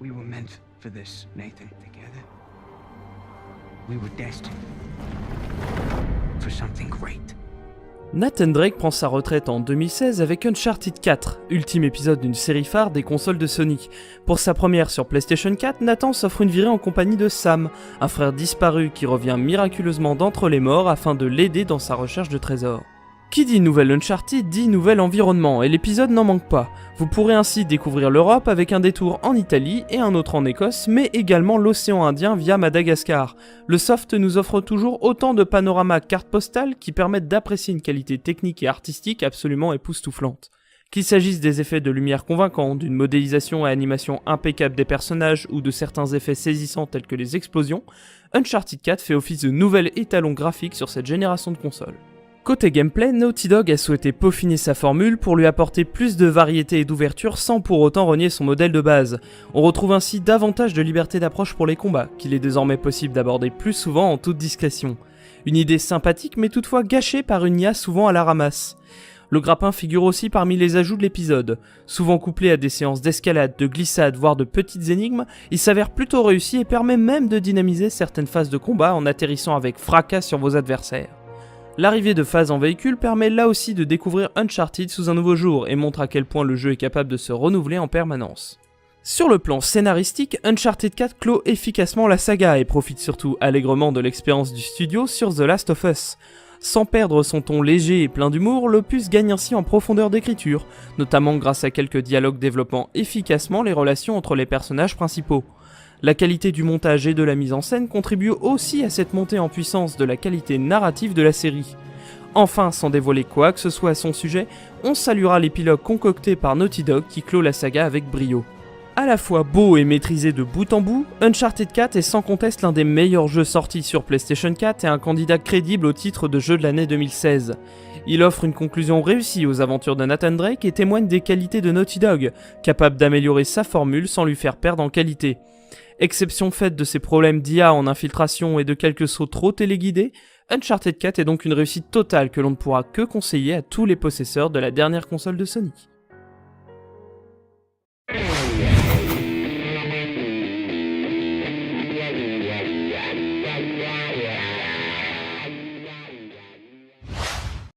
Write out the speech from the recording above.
We were meant for this, Nathan. Together, we were destined for something great. Nathan Drake prend sa retraite en 2016 avec Uncharted 4, ultime épisode d'une série phare des consoles de Sony. Pour sa première sur PlayStation 4, Nathan s'offre une virée en compagnie de Sam, un frère disparu qui revient miraculeusement d'entre les morts afin de l'aider dans sa recherche de trésors. Qui dit nouvelle Uncharted dit nouvel environnement, et l'épisode n'en manque pas. Vous pourrez ainsi découvrir l'Europe avec un détour en Italie et un autre en Écosse, mais également l'océan Indien via Madagascar. Le soft nous offre toujours autant de panoramas cartes postales qui permettent d'apprécier une qualité technique et artistique absolument époustouflante. Qu'il s'agisse des effets de lumière convaincants, d'une modélisation et animation impeccable des personnages ou de certains effets saisissants tels que les explosions, Uncharted 4 fait office de nouvel étalon graphique sur cette génération de consoles. Côté gameplay, Naughty Dog a souhaité peaufiner sa formule pour lui apporter plus de variété et d'ouverture sans pour autant renier son modèle de base. On retrouve ainsi davantage de liberté d'approche pour les combats, qu'il est désormais possible d'aborder plus souvent en toute discrétion. Une idée sympathique mais toutefois gâchée par une IA souvent à la ramasse. Le grappin figure aussi parmi les ajouts de l'épisode. Souvent couplé à des séances d'escalade, de glissade, voire de petites énigmes, il s'avère plutôt réussi et permet même de dynamiser certaines phases de combat en atterrissant avec fracas sur vos adversaires. L'arrivée de phases en véhicule permet là aussi de découvrir Uncharted sous un nouveau jour et montre à quel point le jeu est capable de se renouveler en permanence. Sur le plan scénaristique, Uncharted 4 clôt efficacement la saga et profite surtout allègrement de l'expérience du studio sur The Last of Us. Sans perdre son ton léger et plein d'humour, l'opus gagne ainsi en profondeur d'écriture, notamment grâce à quelques dialogues développant efficacement les relations entre les personnages principaux. La qualité du montage et de la mise en scène contribue aussi à cette montée en puissance de la qualité narrative de la série. Enfin, sans dévoiler quoi que ce soit à son sujet, on saluera l'épilogue concocté par Naughty Dog qui clôt la saga avec brio. À la fois beau et maîtrisé de bout en bout, Uncharted 4 est sans conteste l'un des meilleurs jeux sortis sur PlayStation 4 et un candidat crédible au titre de jeu de l'année 2016. Il offre une conclusion réussie aux aventures de Nathan Drake et témoigne des qualités de Naughty Dog, capable d'améliorer sa formule sans lui faire perdre en qualité. Exception faite de ses problèmes d'IA en infiltration et de quelques sauts trop téléguidés, Uncharted 4 est donc une réussite totale que l'on ne pourra que conseiller à tous les possesseurs de la dernière console de Sony.